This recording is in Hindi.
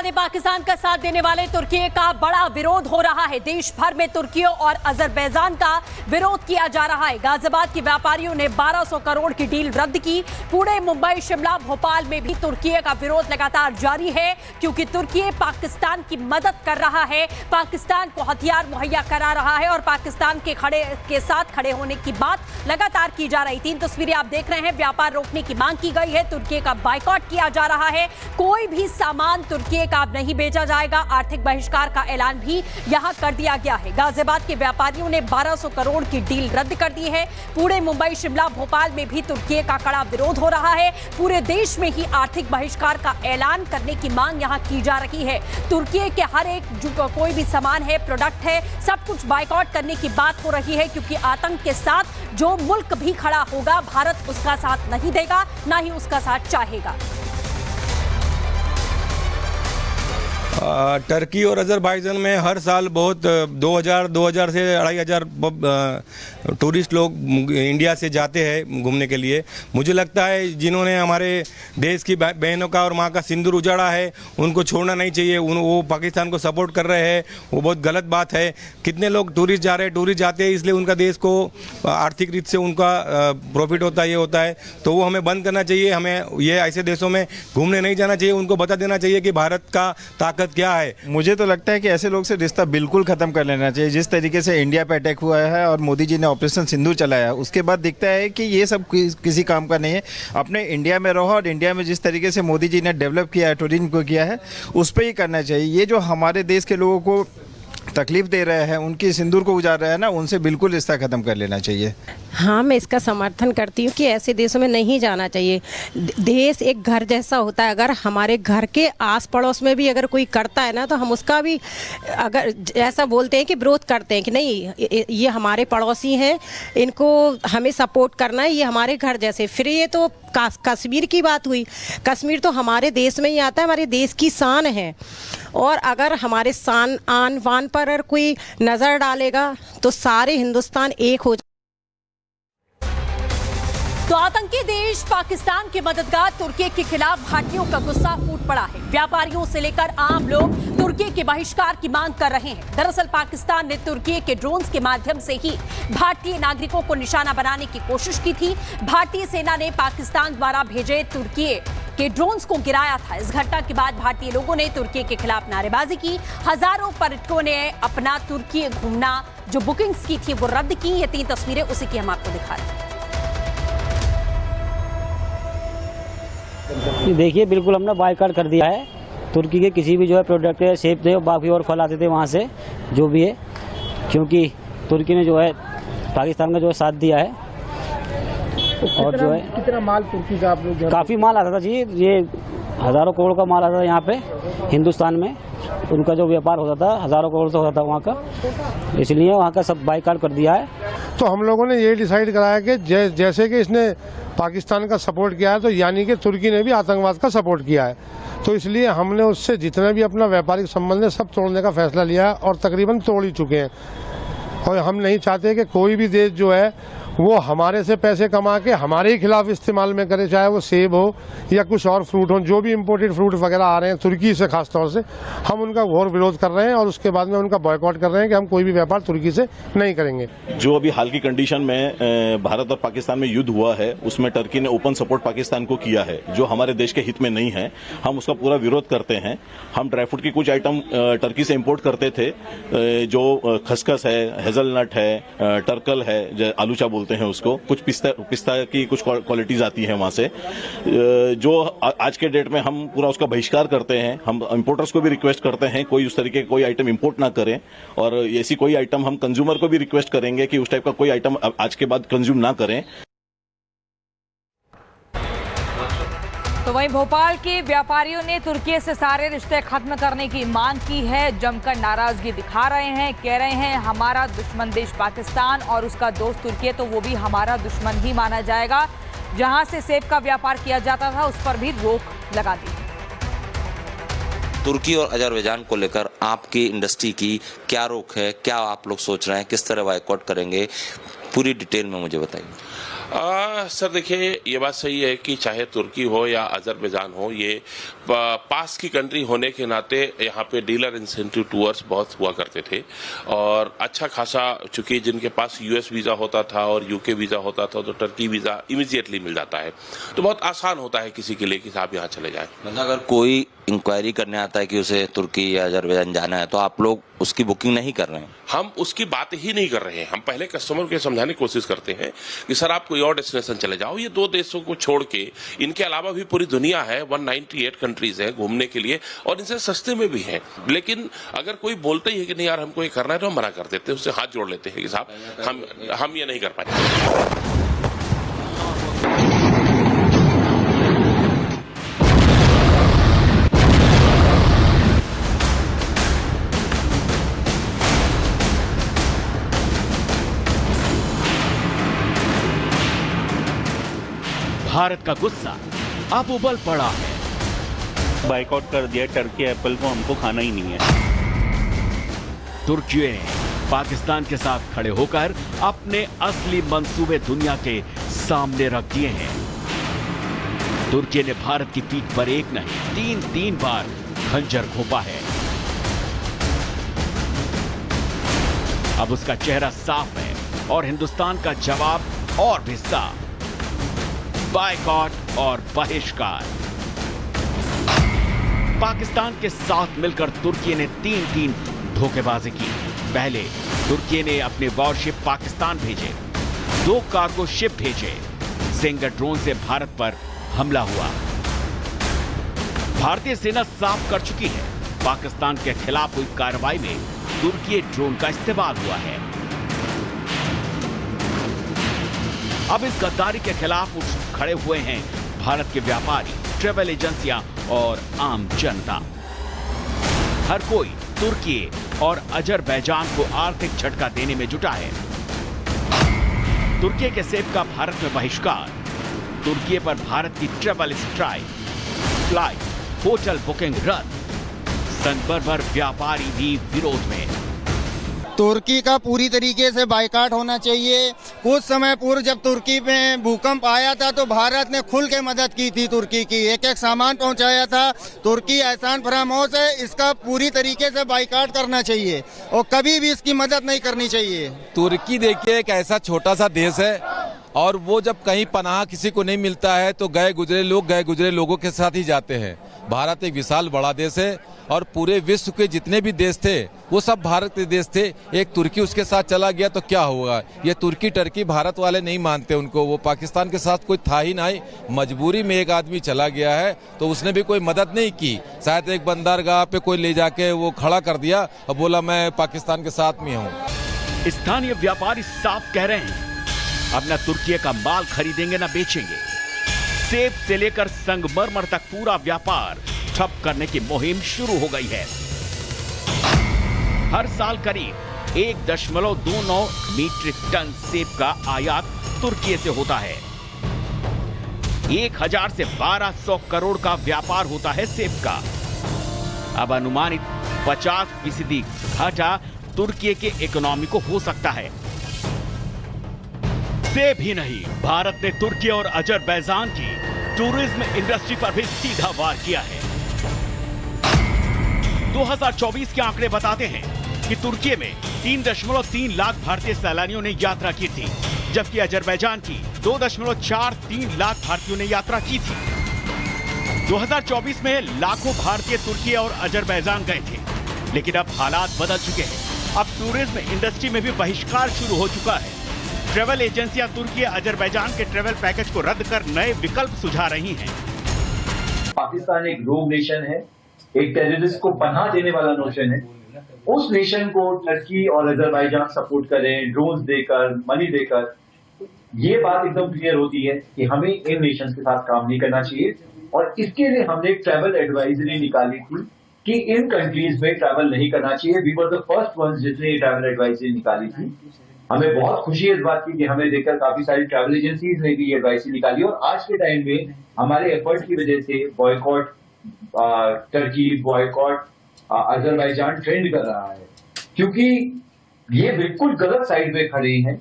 यानी पाकिस्तान का साथ देने वाले तुर्की का बड़ा विरोध हो रहा है। देश भर में तुर्की और अजरबैजान का विरोध किया जा रहा है। गाजियाबाद के व्यापारियों ने 1200 करोड़ की डील रद्द की। पुणे, मुंबई, शिमला, भोपाल में भी तुर्की का विरोध लगातार जारी है, क्योंकि तुर्की पाकिस्तान की मदद कर रहा है, पाकिस्तान को हथियार मुहैया करा रहा है और पाकिस्तान के साथ खड़े होने की बात लगातार की जा रही। 3 तस्वीरें आप देख रहे हैं। व्यापार रोकने की मांग की गई है, तुर्की का बायकॉट किया जा रहा है, कोई भी सामान तुर्की का अब नहीं बेचा जाएगा। आर्थिक बहिष्कार का ऐलान भी यहां कर दिया गया है। गाजियाबाद के व्यापारियों ने 1200 करोड़ की डील रद्द कर दी है। पुणे, मुंबई, शिमला, भोपाल में भी तुर्की का कड़ा विरोध हो रहा है। पूरे देश में ही आर्थिक बहिष्कार का ऐलान करने की मांग यहां की जा रही है। तुर्की के हर एक जो कोई भी सामान है, प्रोडक्ट है, सब कुछ बायकॉट करने की बात हो रही है, क्योंकि आतंक के साथ जो मुल्क भी खड़ा होगा, भारत उसका साथ नहीं देगा, ना ही उसका साथ चाहेगा। टर्की और अजरबैजान में हर साल बहुत 2000 से 2500 टूरिस्ट लोग इंडिया से जाते हैं घूमने के लिए। मुझे लगता है जिन्होंने हमारे देश की बहनों का और माँ का सिंदूर उजाड़ा है, उनको छोड़ना नहीं चाहिए। वो पाकिस्तान को सपोर्ट कर रहे हैं, वो बहुत गलत बात है। कितने लोग टूरिस्ट जा रहे हैं, टूरिस्ट जाते हैं इसलिए उनका देश को आर्थिक रीत से उनका प्रॉफिट होता है, ये होता है, तो वो हमें बंद करना चाहिए। हमें ये ऐसे देशों में घूमने नहीं जाना चाहिए। उनको बता देना चाहिए कि भारत का ताकत क्या है। मुझे तो लगता है कि ऐसे लोग से रिश्ता बिल्कुल खत्म कर लेना चाहिए। जिस तरीके से इंडिया पे अटैक हुआ है और मोदी जी ने ऑपरेशन सिंदूर चलाया, उसके बाद दिखता है कि ये सब किसी काम का नहीं है। अपने इंडिया में रहो और इंडिया में जिस तरीके से मोदी जी ने डेवलप किया है, टूरिज्म को किया है, उस पर ही करना चाहिए। ये जो हमारे देश के लोगों को तकलीफ दे रहे हैं, उनकी सिंदूर को उजाड़ रहे हैं ना, उनसे बिल्कुल रिश्ता खत्म कर लेना चाहिए। हाँ, मैं इसका समर्थन करती हूँ कि ऐसे देशों में नहीं जाना चाहिए। देश एक घर जैसा होता है। अगर हमारे घर के आस पड़ोस में भी अगर कोई करता है ना, तो हम उसका भी अगर ऐसा बोलते हैं कि विरोध करते हैं कि नहीं, ये हमारे पड़ोसी हैं, इनको हमें सपोर्ट करना है, ये हमारे घर जैसे। फिर ये तो कश्मीर की बात हुई। कश्मीर तो हमारे देश में ही आता है, हमारे देश की शान है, और अगर हमारे शान आन वान पर अगर कोई नज़र डालेगा तो सारे हिंदुस्तान एक हो। तो आतंकी देश पाकिस्तान के मददगार तुर्की के खिलाफ भारतीयों का गुस्सा फूट पड़ा है। व्यापारियों से लेकर आम लोग तुर्की के बहिष्कार की मांग कर रहे हैं। दरअसल पाकिस्तान ने तुर्की के ड्रोन्स के माध्यम से ही भारतीय नागरिकों को निशाना बनाने की कोशिश की थी। भारतीय सेना ने पाकिस्तान द्वारा भेजे तुर्की के ड्रोन्स को गिराया था। इस घटना के बाद भारतीय लोगों ने तुर्की के खिलाफ नारेबाजी की। हजारों पर्यटकों ने अपना तुर्की घूमना जो बुकिंग्स की थी वो रद्द की। ये 3 तस्वीरें उसी की हम आपको दिखा रहे हैं। देखिए, बिल्कुल हमने बायकॉट कर दिया है। तुर्की के किसी भी जो है प्रोडक्ट है, सेब थे, बाकी और फल आते थे वहाँ से, जो भी है, क्योंकि तुर्की ने जो है पाकिस्तान का जो है साथ दिया है। और जो है कितना माल तुर्की का आप लोग, काफ़ी माल आता था जी, ये हज़ारों करोड़ का माल आता था यहाँ पे हिंदुस्तान में। उनका जो व्यापार होता था हज़ारों करोड़ से होता था वहाँ का, इसलिए वहाँ का सब बायकॉट कर दिया है। तो हम लोगों ने ये डिसाइड कराया कि जैसे कि इसने पाकिस्तान का सपोर्ट किया है, तो यानी कि तुर्की ने भी आतंकवाद का सपोर्ट किया है। तो इसलिए हमने उससे जितना भी अपना व्यापारिक संबंध है सब तोड़ने का फैसला लिया है, और तकरीबन तोड़ ही चुके हैं। और हम नहीं चाहते कि कोई भी देश जो है वो हमारे से पैसे कमा के हमारे ही खिलाफ इस्तेमाल में करे, चाहे वो सेब हो या कुछ और फ्रूट हो। जो भी इम्पोर्टेड फ्रूट वगैरह आ रहे हैं तुर्की से, खास तौर से हम उनका घोर विरोध कर रहे हैं, और उसके बाद में उनका बॉयकॉट कर रहे हैं कि हम कोई भी व्यापार तुर्की से नहीं करेंगे। जो अभी हाल की कंडीशन में भारत और पाकिस्तान में युद्ध हुआ है, उसमें टर्की ने ओपन सपोर्ट पाकिस्तान को किया है, जो हमारे देश के हित में नहीं है। हम उसका पूरा विरोध करते हैं। हम ड्राई फ्रूट की कुछ आइटम टर्की से इम्पोर्ट करते थे, जो खसखस है, हेजलनट है, टर्कल है, आलूचा बोलते हैं उसको, कुछ पिस्ता की कुछ क्वालिटीज आती है वहां से, जो आज के डेट में हम पूरा उसका बहिष्कार करते हैं। हम इंपोर्टर्स को भी रिक्वेस्ट करते हैं कोई उस तरीके कोई आइटम इंपोर्ट ना करें, और ऐसी कोई आइटम हम कंज्यूमर को भी रिक्वेस्ट करेंगे कि उस टाइप का कोई आइटम आज के बाद कंज्यूम ना करें। तो वहीं भोपाल के व्यापारियों ने तुर्की से सारे रिश्ते खत्म करने की मांग की है। जमकर नाराजगी दिखा रहे हैं, कह रहे हैं हमारा दुश्मन देश पाकिस्तान और उसका दोस्त तुर्की है, तो वो भी हमारा दुश्मन ही माना जाएगा। जहां से सेब का व्यापार किया जाता था उस पर भी रोक लगा दी। तुर्की और अजरबैजान को लेकर आपकी इंडस्ट्री की क्या रोक है, क्या आप लोग सोच रहे हैं, किस तरह बायकॉट करेंगे, पूरी डिटेल में मुझे बताइए। सर देखिए, ये बात सही है कि चाहे तुर्की हो या अजरबैजान हो, ये पास की कंट्री होने के नाते यहाँ पे डीलर इंसेंटिव टूर्स बहुत हुआ करते थे और अच्छा खासा, चूंकि जिनके पास यूएस वीज़ा होता था और यूके वीज़ा होता था तो टर्की वीज़ा इमीडिएटली मिल जाता है, तो बहुत आसान होता है किसी के लिए कि आप यहाँ चले जाएं। मतलब अगर कोई इंक्वायरी करने आता है कि उसे तुर्की या अजरबैजान जाना है तो आप लोग उसकी बुकिंग नहीं कर रहे हैं? हम उसकी बात ही नहीं कर रहे हैं। हम पहले कस्टमर को समझाने की कोशिश करते हैं कि सर आप कोई और डेस्टिनेशन चले जाओ, ये 2 देशों को छोड़ के इनके अलावा भी पूरी दुनिया है, 198 कंट्रीज है घूमने के लिए और इनसे सस्ते में भी है। लेकिन अगर कोई बोलते ही है कि नहीं यार हमको ये करना है तो हम मना कर देते हैं, उससे हाथ जोड़ लेते हैं कि साहब हम ये नहीं कर पाए। भारत का गुस्सा अब उबल पड़ा है। बाइकआउट कर दिया टर्की एप्पल को, हमको खाना ही नहीं है। तुर्की ने पाकिस्तान के साथ खड़े होकर अपने असली मंसूबे दुनिया के सामने रख दिए हैं। तुर्की ने भारत की पीठ पर एक नहीं 3 बार खंजर घोंपा है। अब उसका चेहरा साफ है और हिंदुस्तान का जवाब और भी साफ, बायकॉट और बहिष्कार। पाकिस्तान के साथ मिलकर तुर्की ने 3 धोखेबाजी की। पहले तुर्की ने अपने वॉरशिप पाकिस्तान भेजे, 2 कार्गो शिप भेजे, सिंगर ड्रोन से भारत पर हमला हुआ। भारतीय सेना साफ कर चुकी है, पाकिस्तान के खिलाफ हुई कार्रवाई में तुर्की ड्रोन का इस्तेमाल हुआ है। अब इस गद्दारी के खिलाफ उठ खड़े हुए हैं भारत के व्यापारी, ट्रैवल एजेंसियां और आम जनता। हर कोई तुर्की और अजरबैजान को आर्थिक झटका देने में जुटा है। तुर्की के सेब का भारत में बहिष्कार, तुर्की पर भारत की travel strike, flight, hotel booking रद्द, संभर भर व्यापारी भी विरोध में। तुर्की का पूरी तरीके से बायकॉट होना चाहिए। कुछ समय पूर्व जब तुर्की में भूकंप आया था तो भारत ने खुल के मदद की थी, तुर्की की एक सामान पहुंचाया था। तुर्की एहसान फरामोश है, इसका पूरी तरीके से बायकॉट करना चाहिए और कभी भी इसकी मदद नहीं करनी चाहिए। तुर्की देखिए एक ऐसा छोटा सा देश है और वो जब कहीं पनाह किसी को नहीं मिलता है तो गए गुजरे लोगों के साथ ही जाते हैं। भारत एक विशाल बड़ा देश है और पूरे विश्व के जितने भी देश थे वो सब भारत के देश थे। एक तुर्की उसके साथ चला गया तो क्या होगा? ये तुर्की टर्की भारत वाले नहीं मानते उनको, वो पाकिस्तान के साथ कोई था ही नहीं। मजबूरी में एक आदमी चला गया है तो उसने भी कोई मदद नहीं की। शायद एक बंदरगाह पे कोई ले जाके वो खड़ा कर दिया और बोला मैं पाकिस्तान के साथ में हूँ। स्थानीय व्यापारी साफ कह रहे हैं अब न तुर्की का माल खरीदेंगे न बेचेंगे। सेब से लेकर संगमरमर तक पूरा व्यापार ठप करने की मुहिम शुरू हो गई है। हर साल करीब 1.29 मीट्रिक टन सेब का आयात तुर्की से होता है। 1000 से 1200 करोड़ का व्यापार होता है सेब का। अब अनुमानित 50% घाटा तुर्की के इकोनॉमी को हो सकता है। सेब ही नहीं, भारत ने तुर्की और अजरबैजान की टूरिज्म इंडस्ट्री पर भी सीधा वार किया है। 2024 के आंकड़े बताते हैं कि तुर्की में 3.3 लाख भारतीय सैलानियों ने यात्रा की थी, जबकि अजरबैजान की 2.43 लाख भारतीयों ने यात्रा की थी। 2024 में लाखों भारतीय तुर्की और अजरबैजान गए थे, लेकिन अब हालात बदल चुके हैं। अब टूरिज्म इंडस्ट्री में भी बहिष्कार शुरू हो चुका है। ट्रैवल एजेंसियां तुर्की अजरबैजान के ट्रैवल पैकेज को रद्द कर नए विकल्प सुझा रही हैं। पाकिस्तान एक रोग नेशन है, एक टेररिस्ट को पनाह देने वाला नेशन है। उस नेशन को टर्की और अजरबैजान सपोर्ट करें, ड्रोन्स देकर, मनी देकर, ये बात एकदम क्लियर होती है कि हमें इन नेशंस के साथ काम नहीं करना चाहिए। और इसके लिए हमने एक ट्रैवल एडवाइजरी निकाली थी कि इन कंट्रीज में ट्रैवल नहीं करना चाहिए। We were the first ones जिसने ये ट्रैवल एडवाइजरी निकाली थी। हमें बहुत खुशी है इस बात की कि हमें देखकर काफी सारी ट्रैवल एजेंसीज ने भी ये एडवाइजरी निकाली और आज के टाइम में हमारे एफर्ट की वजह से boycott Turkey, boycott Azerbaijan trend कर रहा है, क्योंकि ये बिल्कुल गलत साइड पे खड़े हैं।